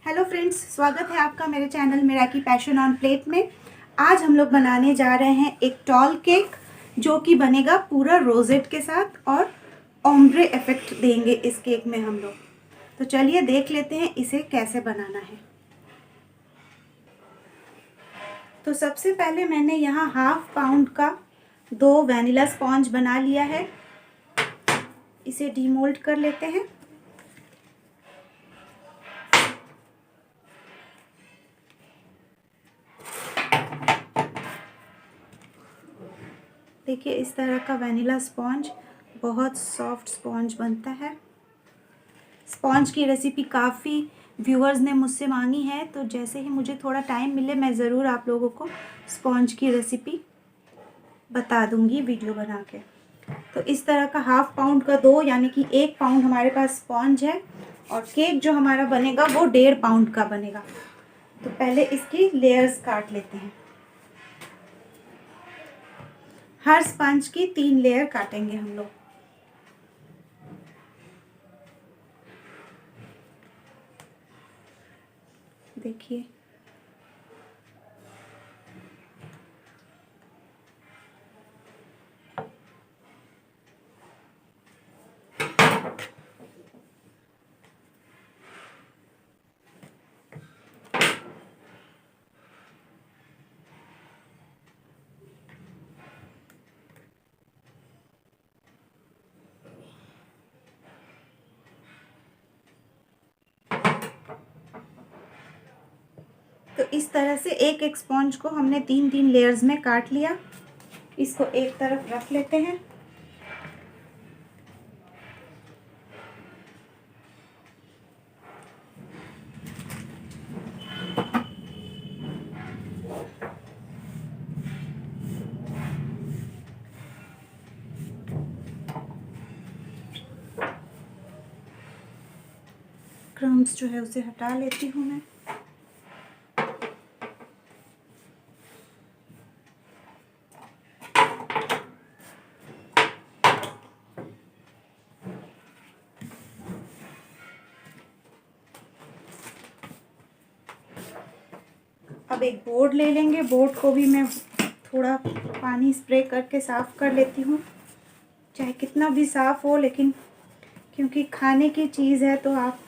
Hello friends, स्वागत है आपका मेरे चैनल मिराकी पैशन ऑन प्लेट में। आज हम लोग बनाने जा रहे हैं एक टॉल केक जो कि बनेगा पूरा रोजेट के साथ और ओम्ब्रे इफेक्ट देंगे इस केक में हम लोग। तो चलिए देख लेते हैं इसे कैसे बनाना है। तो सबसे पहले मैंने यहाँ हाफ पाउंड का 2 वैनिला स्पॉन्ज बना लिया है। इसे डीमोल्ड कर लेते हैं। देखिए इस तरह का वैनिला स्पॉन्ज बहुत सॉफ्ट स्पॉन्ज बनता है। स्पॉन्ज की रेसिपी काफ़ी व्यूअर्स ने मुझसे मांगी है, तो जैसे ही मुझे थोड़ा टाइम मिले मैं ज़रूर आप लोगों को स्पॉन्ज की रेसिपी बता दूंगी वीडियो बना के। तो इस तरह का हाफ पाउंड का 2 यानी कि 1 पाउंड हमारे पास स्पॉन्ज है और केक जो हमारा बनेगा वो 1.5 पाउंड का बनेगा। तो पहले इसकी लेयर्स काट लेते हैं। हर स्पंज की 3 लेयर काटेंगे हम लोग। देखिए तो इस तरह से एक एक स्पॉन्ज को हमने 3-3 लेयर्स में काट लिया। इसको एक तरफ रख लेते हैं। क्रम्स जो है उसे हटा लेती हूँ मैं। अब एक बोर्ड ले लेंगे। बोर्ड को भी मैं थोड़ा पानी स्प्रे करके साफ़ कर लेती हूँ। चाहे कितना भी साफ़ हो, लेकिन क्योंकि खाने की चीज़ है तो आप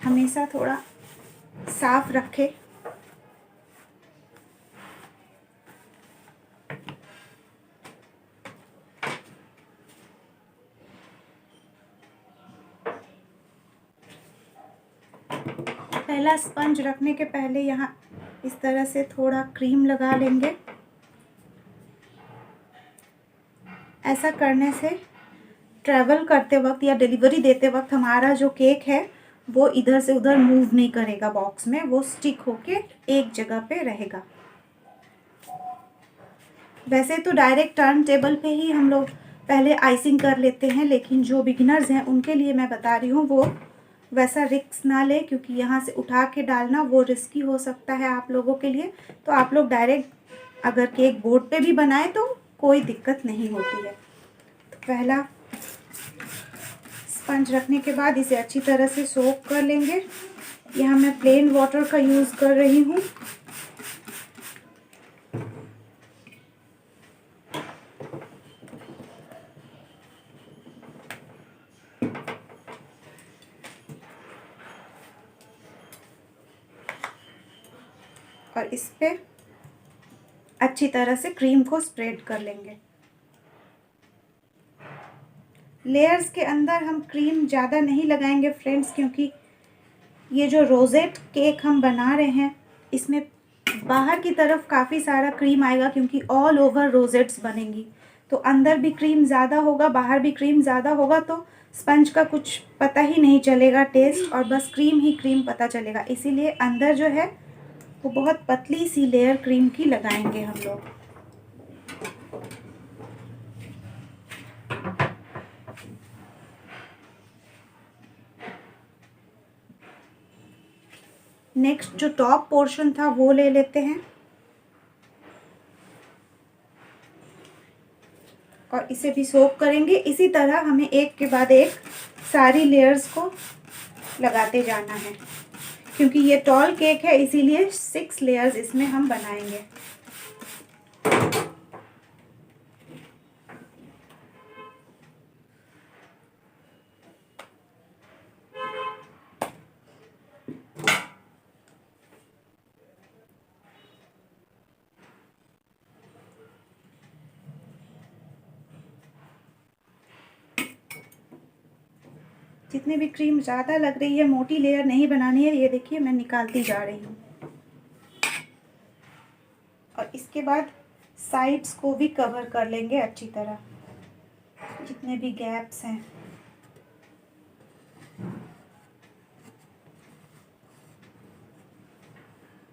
हमेशा थोड़ा साफ़ रखें। पहला स्पंज रखने के पहले यहाँ इस तरह से थोड़ा क्रीम लगा लेंगे। ऐसा करने से ट्रैवल करते वक्त या डिलीवरी देते वक्त हमारा जो केक है वो इधर से उधर मूव नहीं करेगा बॉक्स में, वो स्टिक होके एक जगह पे रहेगा। वैसे तो डायरेक्ट टर्न टेबल पे ही हम लोग पहले आइसिंग कर लेते हैं, लेकिन जो बिगिनर्स हैं उनके लिए मैं बता रही हूँ वो वैसा रिस्क ना ले, क्योंकि यहाँ से उठा के डालना वो रिस्की हो सकता है आप लोगों के लिए। तो आप लोग डायरेक्ट अगर केक बोर्ड पे भी बनाए तो कोई दिक्कत नहीं होती है। तो पहला स्पंज रखने के बाद इसे अच्छी तरह से सोक कर लेंगे। यहाँ मैं प्लेन वाटर का यूज़ कर रही हूँ। और इस पे अच्छी तरह से क्रीम को स्प्रेड कर लेंगे। लेयर्स के अंदर हम क्रीम ज़्यादा नहीं लगाएंगे फ्रेंड्स, क्योंकि ये जो रोजेट केक हम बना रहे हैं इसमें बाहर की तरफ काफ़ी सारा क्रीम आएगा, क्योंकि ऑल ओवर रोजेट्स बनेंगी। तो अंदर भी क्रीम ज़्यादा होगा, बाहर भी क्रीम ज़्यादा होगा, तो स्पंज का कुछ पता ही नहीं चलेगा टेस्ट, और बस क्रीम ही क्रीम पता चलेगा। इसीलिए अंदर जो है वो बहुत पतली सी लेयर क्रीम की लगाएंगे हम लोग। नेक्स्ट जो टॉप पोर्शन था वो ले लेते हैं और इसे भी सोक करेंगे। इसी तरह हमें एक के बाद एक सारी लेयर्स को लगाते जाना है, क्योंकि ये टॉल केक है इसीलिए 6 लेयर्स इसमें हम बनाएंगे। जितनी भी क्रीम ज़्यादा लग रही है, मोटी लेयर नहीं बनानी है। ये देखिए मैं निकालती जा रही हूँ। और इसके बाद साइड्स को भी कवर कर लेंगे अच्छी तरह, जितने भी गैप्स हैं।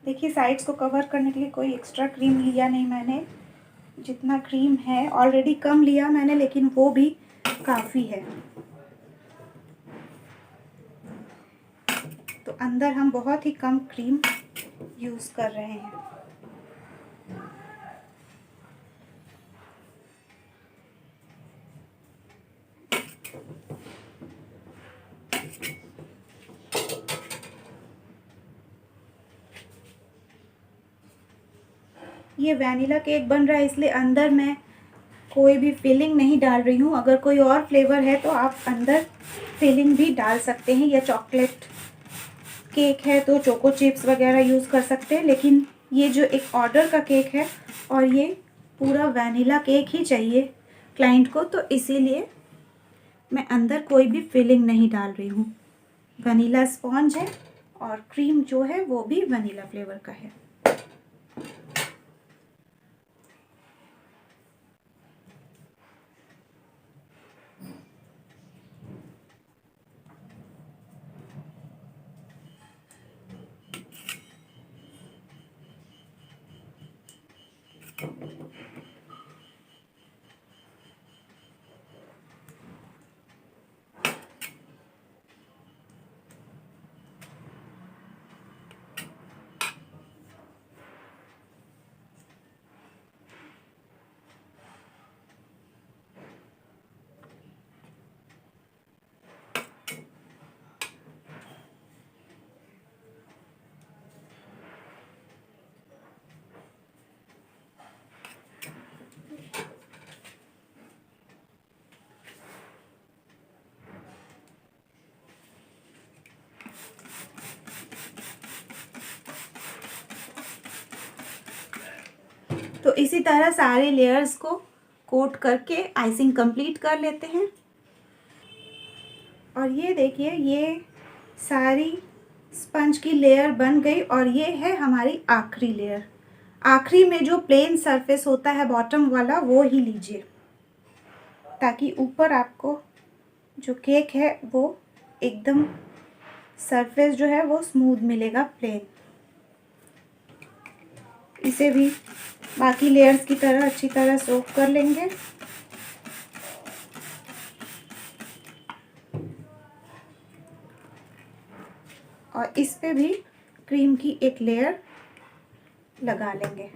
देखिए साइड्स को कवर करने के लिए कोई एक्स्ट्रा क्रीम लिया नहीं मैंने। जितना क्रीम है ऑलरेडी कम लिया मैंने, लेकिन वो भी काफ़ी है। तो अंदर हम बहुत ही कम क्रीम यूज़ कर रहे हैं। ये वैनिला केक बन रहा है इसलिए अंदर मैं कोई भी फिलिंग नहीं डाल रही हूँ। अगर कोई और फ्लेवर है तो आप अंदर फिलिंग भी डाल सकते हैं, या चॉकलेट केक है तो चोको चिप्स वगैरह यूज़ कर सकते हैं। लेकिन ये जो एक ऑर्डर का केक है और ये पूरा वैनिला केक ही चाहिए क्लाइंट को, तो इसीलिए मैं अंदर कोई भी फिलिंग नहीं डाल रही हूँ। वनीला स्पॉन्ज है और क्रीम जो है वो भी वनीला फ्लेवर का है। तो इसी तरह सारे लेयर्स को कोट करके आइसिंग कंप्लीट कर लेते हैं। और ये देखिए ये सारी स्पंज की लेयर बन गई और ये है हमारी आखिरी लेयर। आखिरी में जो प्लेन सरफेस होता है बॉटम वाला वो ही लीजिए, ताकि ऊपर आपको जो केक है वो एकदम सरफेस जो है वो स्मूथ मिलेगा, प्लेन। इसे भी बाकी लेयर्स की तरह अच्छी तरह सोक कर लेंगे। और इस पे भी क्रीम की एक लेयर लगा लेंगे।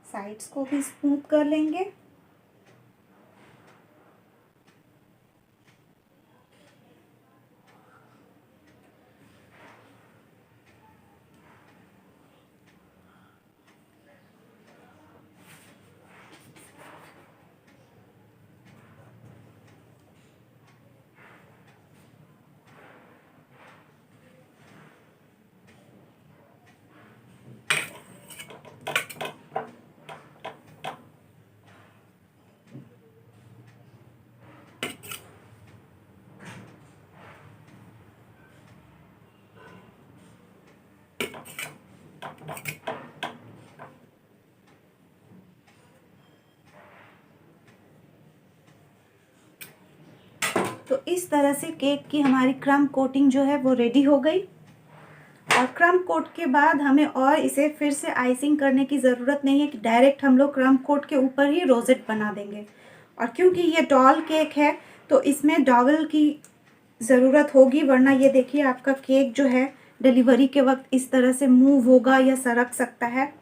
साइड्स को भी स्मूथ कर लेंगे। तो इस तरह से केक की हमारी क्रम्ब कोटिंग जो है वो रेडी हो गई। और क्रम्ब कोट के बाद हमें और इसे फिर से आइसिंग करने की ज़रूरत नहीं है कि डायरेक्ट हम लोग क्रम्ब कोट के ऊपर ही रोज़ेट बना देंगे। और क्योंकि ये डॉल केक है तो इसमें डॉवल की ज़रूरत होगी, वरना ये देखिए आपका केक जो है डिलीवरी के वक्त इस तरह से मूव होगा या सरक सकता है।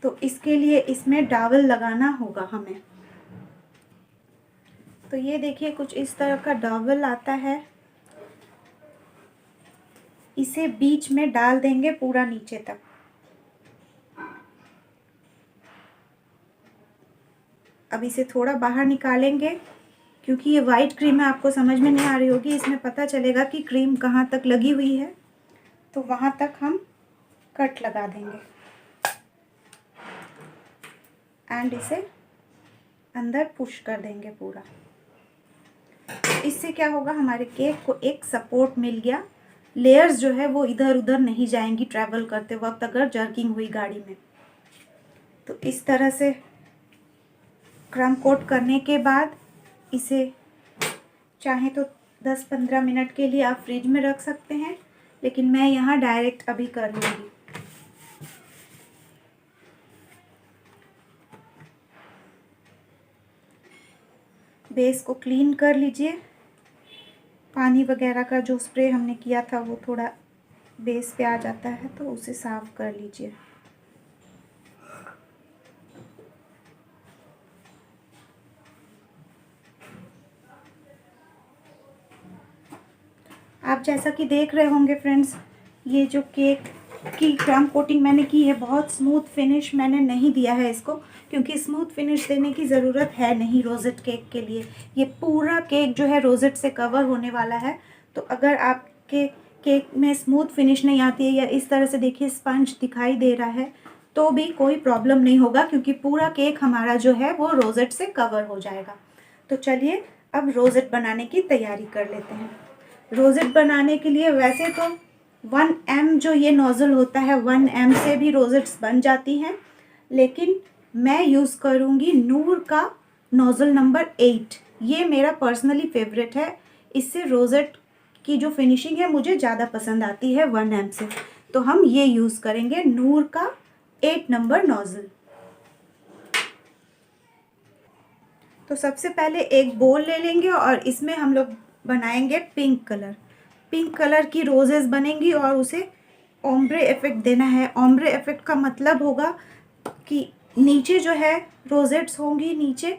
तो इसके लिए इसमें डॉवल लगाना होगा हमें। तो ये देखिए कुछ इस तरह का डॉवल आता है, इसे बीच में डाल देंगे पूरा नीचे तक। अब इसे थोड़ा बाहर निकालेंगे क्योंकि ये वाइट क्रीम है, आपको समझ में नहीं आ रही होगी, इसमें पता चलेगा कि क्रीम कहाँ तक लगी हुई है। तो वहाँ तक हम कट लगा देंगे एंड इसे अंदर पुश कर देंगे पूरा। इससे क्या होगा, हमारे केक को एक सपोर्ट मिल गया, लेयर्स जो है वो इधर उधर नहीं जाएंगी ट्रैवल करते वक्त अगर जर्किंग हुई गाड़ी में। तो इस तरह से क्रम्ब कोट करने के बाद इसे चाहे तो 10-15 मिनट के लिए आप फ्रिज में रख सकते हैं, लेकिन मैं यहाँ डायरेक्ट अभी कर लूँगी। बेस को क्लीन कर लीजिए, पानी वगैरह का जो स्प्रे हमने किया था वो थोड़ा बेस पे आ जाता है तो उसे साफ कर लीजिए। आप जैसा कि देख रहे होंगे फ्रेंड्स, ये जो केक की क्रम्ब कोटिंग मैंने की है, बहुत स्मूथ फिनिश मैंने नहीं दिया है इसको, क्योंकि स्मूथ फिनिश देने की ज़रूरत है नहीं रोज़ेट केक के लिए। ये पूरा केक जो है रोज़ेट से कवर होने वाला है। तो अगर आपके केक में स्मूथ फिनिश नहीं आती है या इस तरह से देखिए स्पंज दिखाई दे रहा है, तो भी कोई प्रॉब्लम नहीं होगा, क्योंकि पूरा केक हमारा जो है वो रोज़ेट से कवर हो जाएगा। तो चलिए अब रोज़ेट बनाने की तैयारी कर लेते हैं। रोज़ेट बनाने के लिए वैसे तो 1M जो ये नोज़ल होता है 1M से भी रोज़ेट्स बन जाती हैं, लेकिन मैं यूज़ करूँगी नूर का नोज़ल नंबर 8। ये मेरा पर्सनली फेवरेट है, इससे रोज़ेट की जो फिनिशिंग है मुझे ज़्यादा पसंद आती है 1M से। तो हम ये यूज़ करेंगे नूर का 8 नंबर नोज़ल। तो सबसे पहले एक बोल ले लेंगे और इसमें हम लोग बनाएंगे पिंक कलर की रोजेस बनेंगी और उसे ओम्ब्रे इफेक्ट देना है। ओम्ब्रे इफेक्ट का मतलब होगा कि नीचे जो है रोजेट्स होंगी, नीचे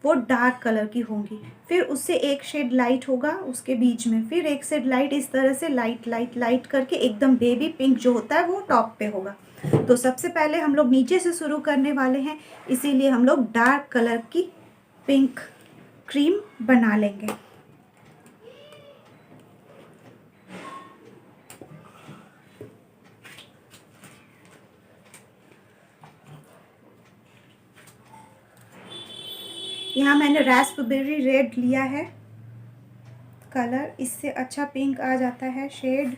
वो डार्क कलर की होंगी, फिर उससे एक शेड लाइट होगा उसके बीच में, फिर एक शेड लाइट, इस तरह से लाइट करके एकदम बेबी पिंक जो होता है वो टॉप पे होगा। तो सबसे पहले हम लोग नीचे से शुरू करने वाले हैं, इसीलिए हम लोग डार्क कलर की पिंक क्रीम बना लेंगे। यहाँ मैंने रास्पबेरी रेड लिया है कलर, इससे अच्छा पिंक आ जाता है शेड।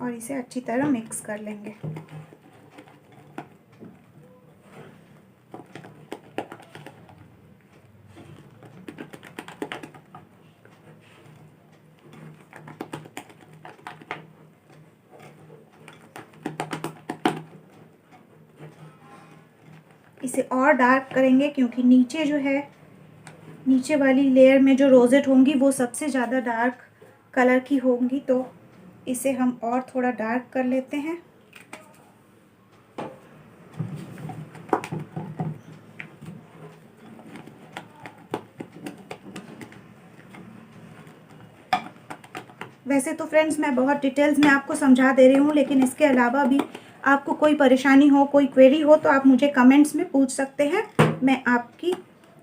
और इसे अच्छी तरह मिक्स कर लेंगे। इसे और डार्क करेंगे क्योंकि नीचे जो है, नीचे वाली लेयर में जो रोजेट होंगी वो सबसे ज़्यादा डार्क कलर की होंगी, तो इसे हम और थोड़ा डार्क कर लेते हैं। वैसे तो फ्रेंड्स मैं बहुत डिटेल्स में आपको समझा दे रही हूँ, लेकिन इसके अलावा भी आपको कोई परेशानी हो, कोई क्वेरी हो तो आप मुझे कमेंट्स में पूछ सकते हैं। मैं आपकी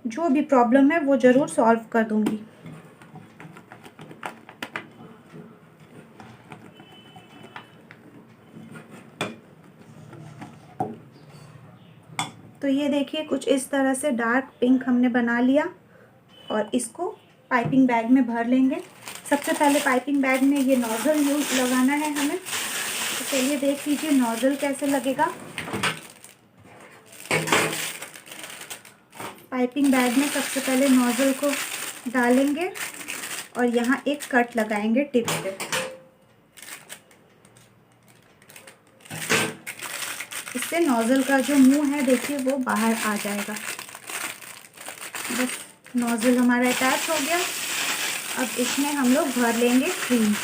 जो भी प्रॉब्लम है वो ज़रूर सॉल्व कर दूँगी। तो ये देखिए कुछ इस तरह से डार्क पिंक हमने बना लिया और इसको पाइपिंग बैग में भर लेंगे। सबसे पहले पाइपिंग बैग में ये नोज़ल लगाना है हमें। तो चलिए देख लीजिए नोज़ल कैसे लगेगा। पाइपिंग बैग में सबसे पहले नोज़ल को डालेंगे और यहाँ एक कट लगाएंगे टिप पे। इससे नोज़ल का जो मुंह है देखिए वो बाहर आ जाएगा। बस नोज़ल हमारा अटैच हो गया। अब इसमें हम लोग भर लेंगे क्रीम।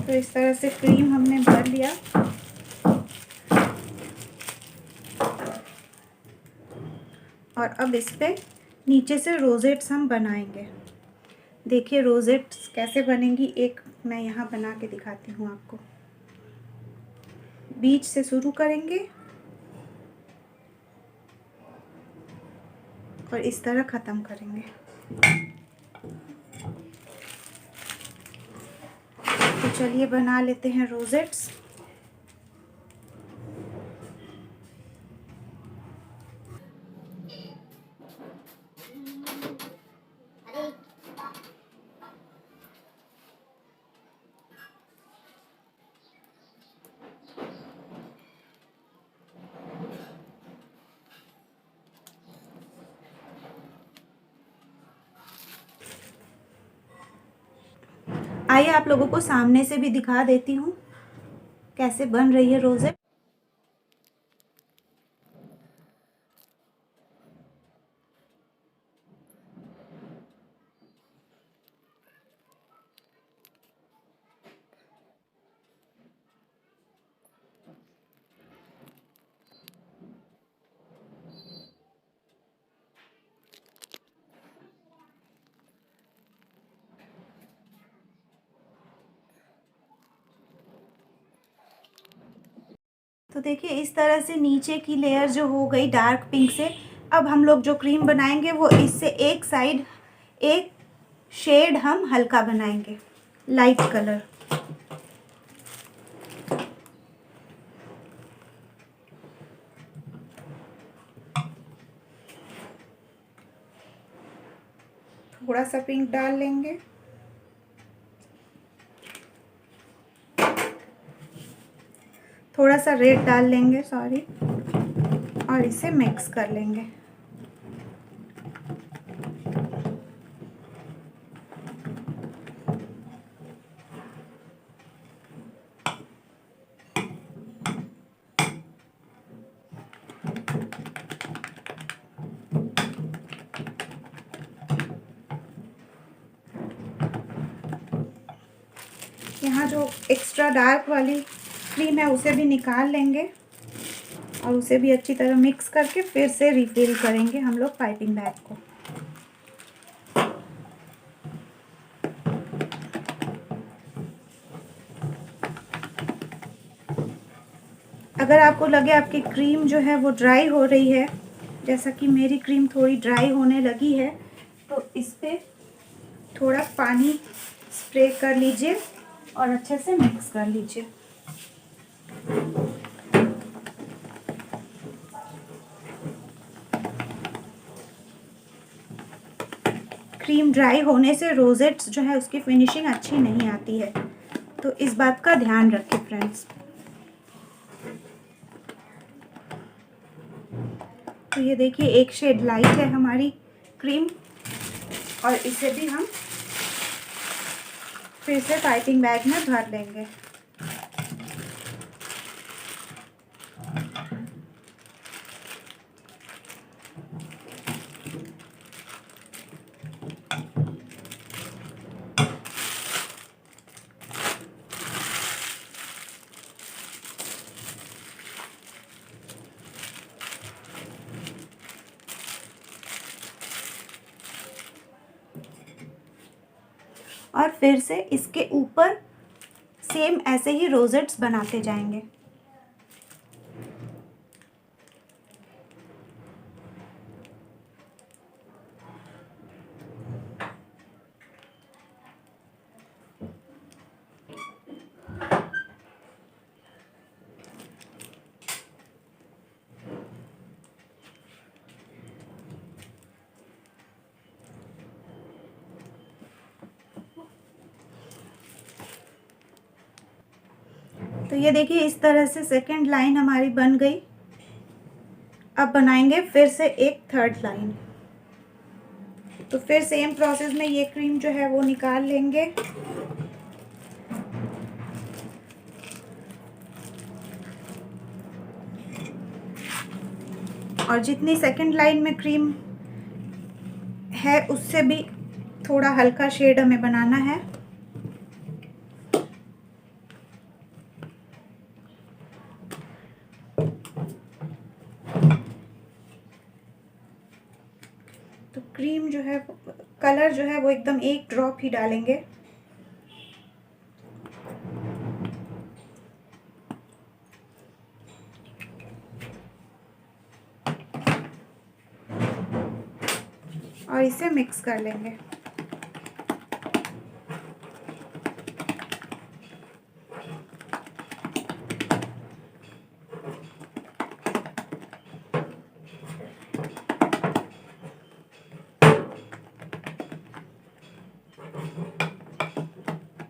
तो इस तरह से क्रीम हमने भर लिया। और अब इस पे नीचे से रोजेट्स हम बनाएंगे। देखिए रोजेट्स कैसे बनेंगी, एक मैं यहाँ बना के दिखाती हूँ आपको। बीच से शुरू करेंगे और इस तरह ख़त्म करेंगे। तो चलिए बना लेते हैं रोजेट्स। आइए आप लोगों को सामने से भी दिखा देती हूँ कैसे बन रही है रोजेट। तो देखिए इस तरह से नीचे की लेयर जो हो गई डार्क पिंक से। अब हम लोग जो क्रीम बनाएंगे वो इससे एक साइड एक शेड हम हल्का बनाएंगे, लाइट कलर। थोड़ा सा पिंक डाल लेंगे, थोड़ा सा रेड डाल लेंगे, सॉरी, और इसे मिक्स कर लेंगे। यहाँ जो एक्स्ट्रा डार्क वाली क्रीम है उसे भी निकाल लेंगे और उसे भी अच्छी तरह मिक्स करके फिर से रिफिल करेंगे हम लोग पाइपिंग बैग को। अगर आपको लगे आपकी क्रीम जो है वो ड्राई हो रही है, जैसा कि मेरी क्रीम थोड़ी ड्राई होने लगी है, तो इस पे थोड़ा पानी स्प्रे कर लीजिए और अच्छे से मिक्स कर लीजिए। क्रीम ड्राई होने से रोजेट्स जो है उसकी फिनिशिंग अच्छी नहीं आती है, तो इस बात का ध्यान रखें फ्रेंड्स। तो ये देखिए एक शेड लाइट है हमारी क्रीम और इसे भी हम फिर से पाइपिंग बैग में भर लेंगे। और फिर से इसके ऊपर सेम ऐसे ही रोजेट्स बनाते जाएंगे। तो ये देखिए इस तरह से सेकंड लाइन हमारी बन गई। अब बनाएंगे फिर से एक थर्ड लाइन। तो फिर सेम प्रोसेस में ये क्रीम जो है वो निकाल लेंगे। और जितनी सेकंड लाइन में क्रीम है उससे भी थोड़ा हल्का शेड हमें बनाना है। तो क्रीम जो है, कलर जो है वो एकदम एक ड्रॉप ही डालेंगे। और इसे मिक्स कर लेंगे।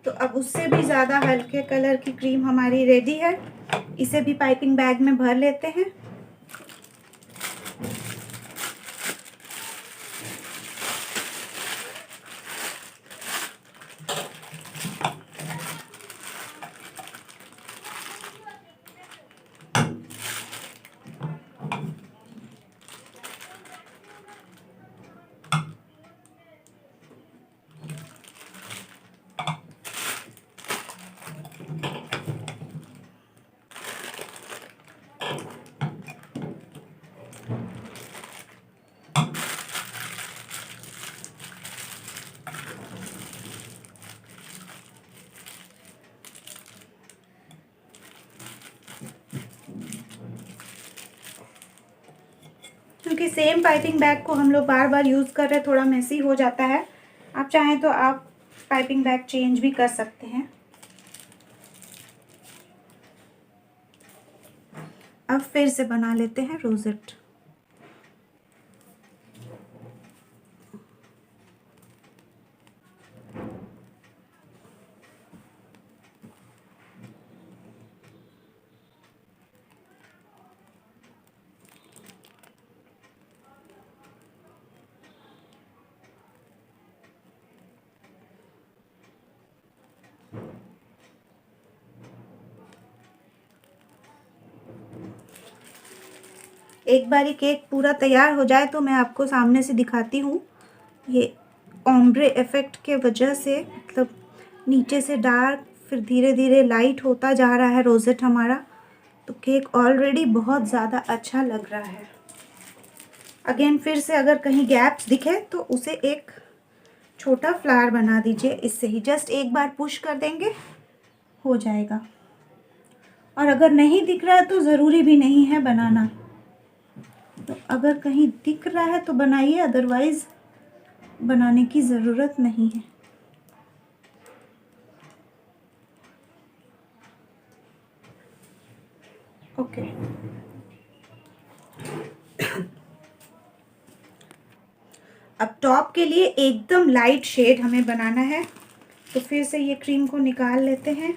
तो अब उससे भी ज़्यादा हल्के कलर की क्रीम हमारी रेडी है। इसे भी पाइपिंग बैग में भर लेते हैं। क्योंकि सेम पाइपिंग बैग को हम लोग बार बार यूज़ कर रहे हैं, थोड़ा मेसी हो जाता है। आप चाहें तो आप पाइपिंग बैग चेंज भी कर सकते हैं। अब फिर से बना लेते हैं रोजेट। एक बारी केक पूरा तैयार हो जाए तो मैं आपको सामने से दिखाती हूँ। ये ओम्ब्रे इफ़ेक्ट के वजह से, मतलब नीचे से डार्क फिर धीरे धीरे लाइट होता जा रहा है रोजेट हमारा। तो केक ऑलरेडी बहुत ज़्यादा अच्छा लग रहा है। अगेन फिर से अगर कहीं गैप्स दिखे तो उसे एक छोटा फ्लावर बना दीजिए। इससे ही जस्ट एक बार पुश कर देंगे, हो जाएगा। और अगर नहीं दिख रहा है तो ज़रूरी भी नहीं है बनाना। तो अगर कहीं दिख रहा है तो बनाइए, अदरवाइज़ बनाने की ज़रूरत नहीं है। ओके। अब टॉप के लिए एकदम लाइट शेड हमें बनाना है। तो फिर से ये क्रीम को निकाल लेते हैं।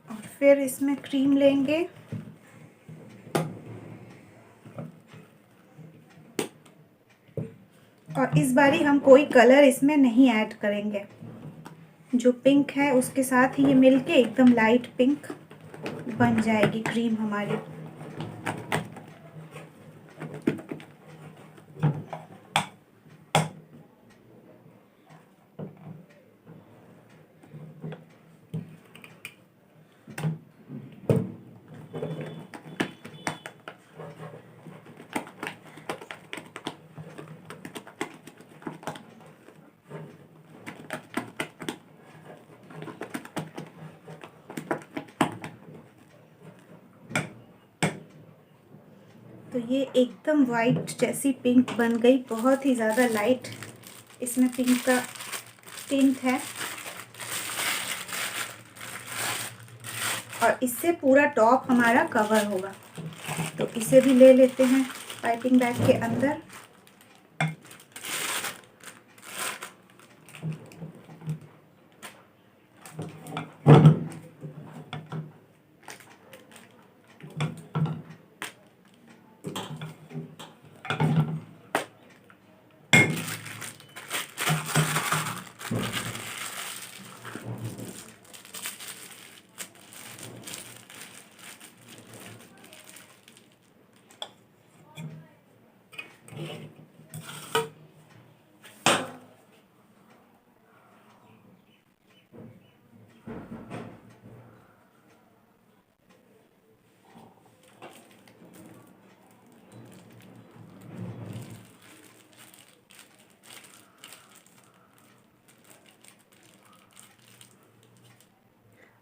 और फिर इसमें क्रीम लेंगे। और इस बारी हम कोई कलर इसमें नहीं ऐड करेंगे। जो पिंक है उसके साथ ही ये मिलके एकदम लाइट पिंक बन जाएगी क्रीम हमारी। तो ये एकदम वाइट जैसी पिंक बन गई, बहुत ही ज़्यादा लाइट इसमें पिंक का टिंट है। और इससे पूरा टॉप हमारा कवर होगा। तो इसे भी ले लेते हैं पाइपिंग बैग के अंदर।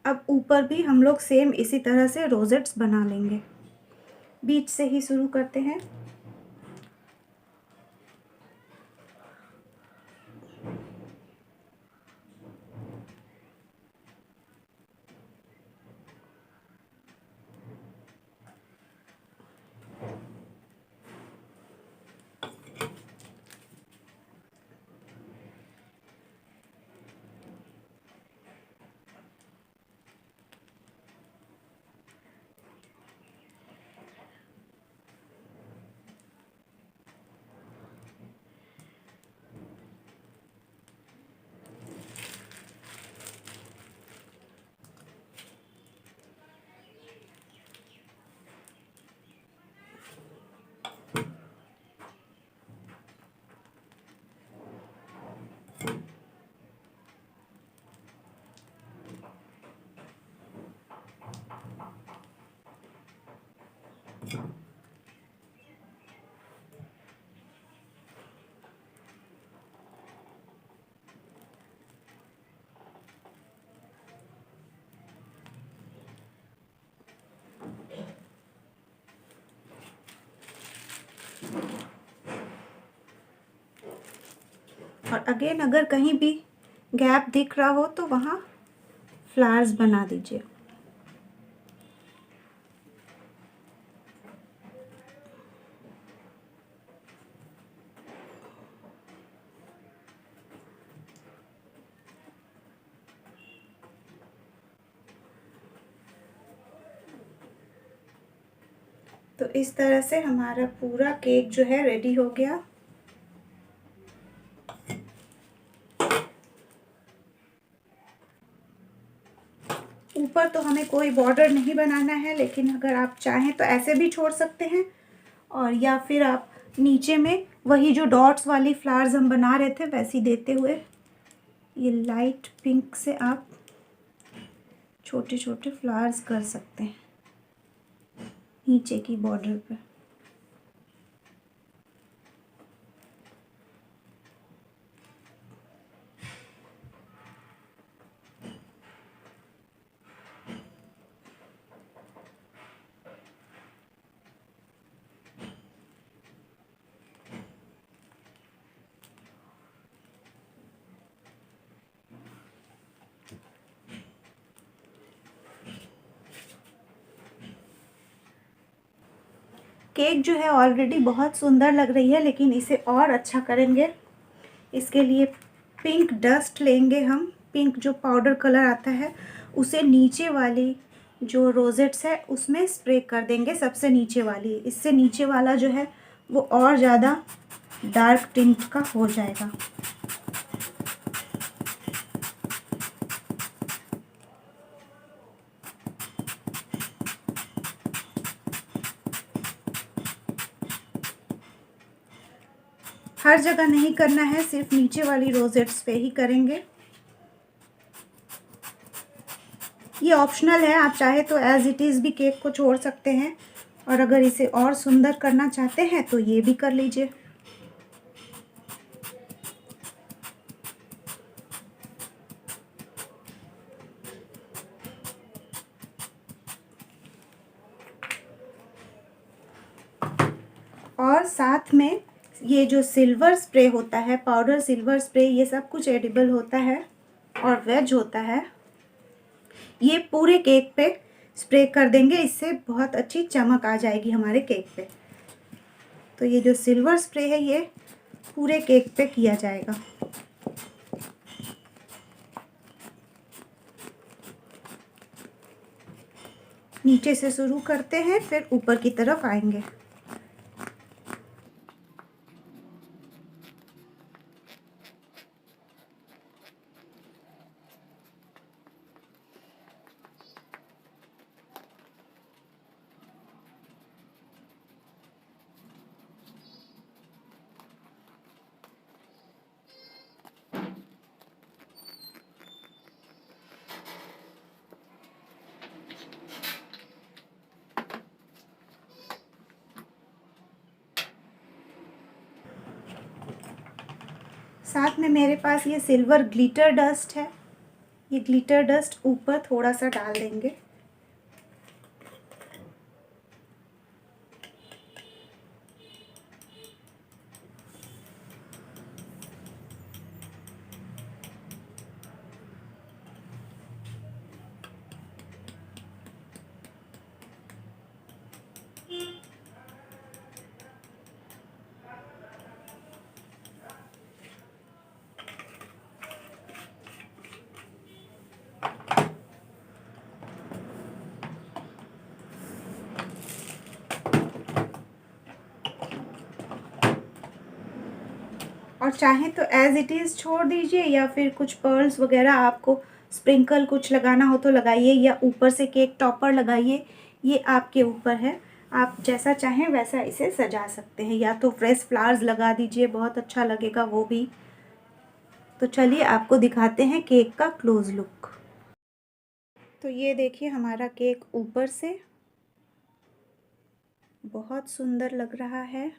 अब ऊपर भी हम लोग सेम इसी तरह से रोजेट्स बना लेंगे। बीच से ही शुरू करते हैं। और अगेन अगर कहीं भी गैप दिख रहा हो तो वहाँ फ्लावर्स बना दीजिए। तो इस तरह से हमारा पूरा केक जो है रेडी हो गया। ऊपर तो हमें कोई बॉर्डर नहीं बनाना है, लेकिन अगर आप चाहें तो ऐसे भी छोड़ सकते हैं, और या फिर आप नीचे में वही जो डॉट्स वाली फ्लावर्स हम बना रहे थे वैसी देते हुए ये लाइट पिंक से आप छोटे छोटे फ्लावर्स कर सकते हैं नीचे की बॉर्डर पर। केक जो है ऑलरेडी बहुत सुंदर लग रही है, लेकिन इसे और अच्छा करेंगे। इसके लिए पिंक डस्ट लेंगे हम। पिंक जो पाउडर कलर आता है उसे नीचे वाली जो रोजेट्स है उसमें स्प्रे कर देंगे, सबसे नीचे वाली। इससे नीचे वाला जो है वो और ज़्यादा डार्क टिंट का हो जाएगा। हर जगह नहीं करना है, सिर्फ नीचे वाली रोजेट्स पे ही करेंगे। ये ऑप्शनल है, आप चाहे तो एज इट इज़ भी केक को छोड़ सकते हैं, और अगर इसे और सुंदर करना चाहते हैं तो ये भी कर लीजिए। और साथ में ये जो सिल्वर स्प्रे होता है, पाउडर सिल्वर स्प्रे, ये सब कुछ एडिबल होता है और वेज होता है। ये पूरे केक पे स्प्रे कर देंगे, इससे बहुत अच्छी चमक आ जाएगी हमारे केक पे। तो ये जो सिल्वर स्प्रे है ये पूरे केक पे किया जाएगा। नीचे से शुरू करते हैं, फिर ऊपर की तरफ आएंगे। साथ में मेरे पास ये सिल्वर ग्लिटर डस्ट है। ये ग्लिटर डस्ट ऊपर थोड़ा सा डाल देंगे। और चाहें तो एज़ इट इज़ छोड़ दीजिए, या फिर कुछ पर्ल्स वगैरह आपको स्प्रिंकल कुछ लगाना हो तो लगाइए, या ऊपर से केक टॉपर लगाइए। ये आपके ऊपर है, आप जैसा चाहें वैसा इसे सजा सकते हैं, या तो फ्रेश फ्लावर्स लगा दीजिए, बहुत अच्छा लगेगा वो भी। तो चलिए आपको दिखाते हैं केक का क्लोज लुक। तो ये देखिए हमारा केक ऊपर से बहुत सुंदर लग रहा है।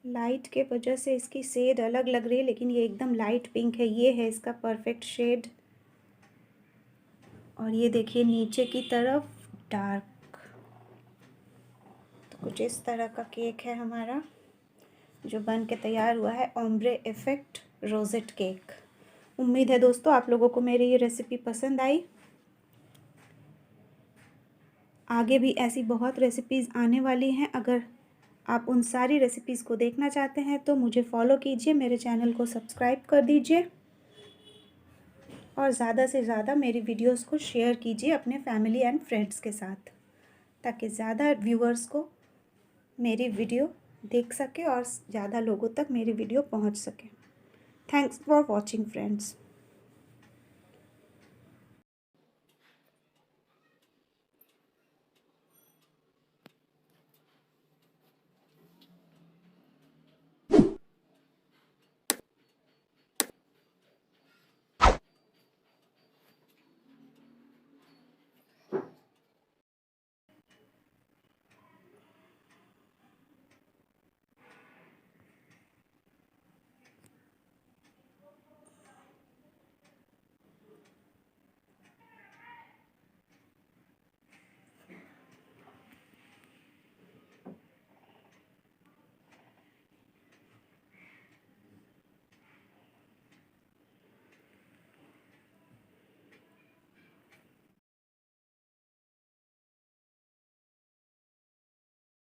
लाइट के वजह से इसकी शेड अलग लग रही है, लेकिन ये एकदम लाइट पिंक है। ये है इसका परफेक्ट शेड। और ये देखिए नीचे की तरफ डार्क। तो कुछ इस तरह का केक है हमारा, जो बन के तैयार हुआ है। Ombre effect rosette cake. उम्मीद है दोस्तों आप लोगों को मेरी ये रेसिपी पसंद आई। आगे भी ऐसी बहुत रेसिपीज़ आने वाली हैं। अगर आप उन सारी रेसिपीज़ को देखना चाहते हैं तो मुझे फॉलो कीजिए, मेरे चैनल को सब्सक्राइब कर दीजिए, और ज़्यादा से ज़्यादा मेरी वीडियोस को शेयर कीजिए अपने फैमिली एंड फ्रेंड्स के साथ, ताकि ज़्यादा व्यूअर्स को मेरी वीडियो देख सके और ज़्यादा लोगों तक मेरी वीडियो पहुंच सके। Thanks for watching friends.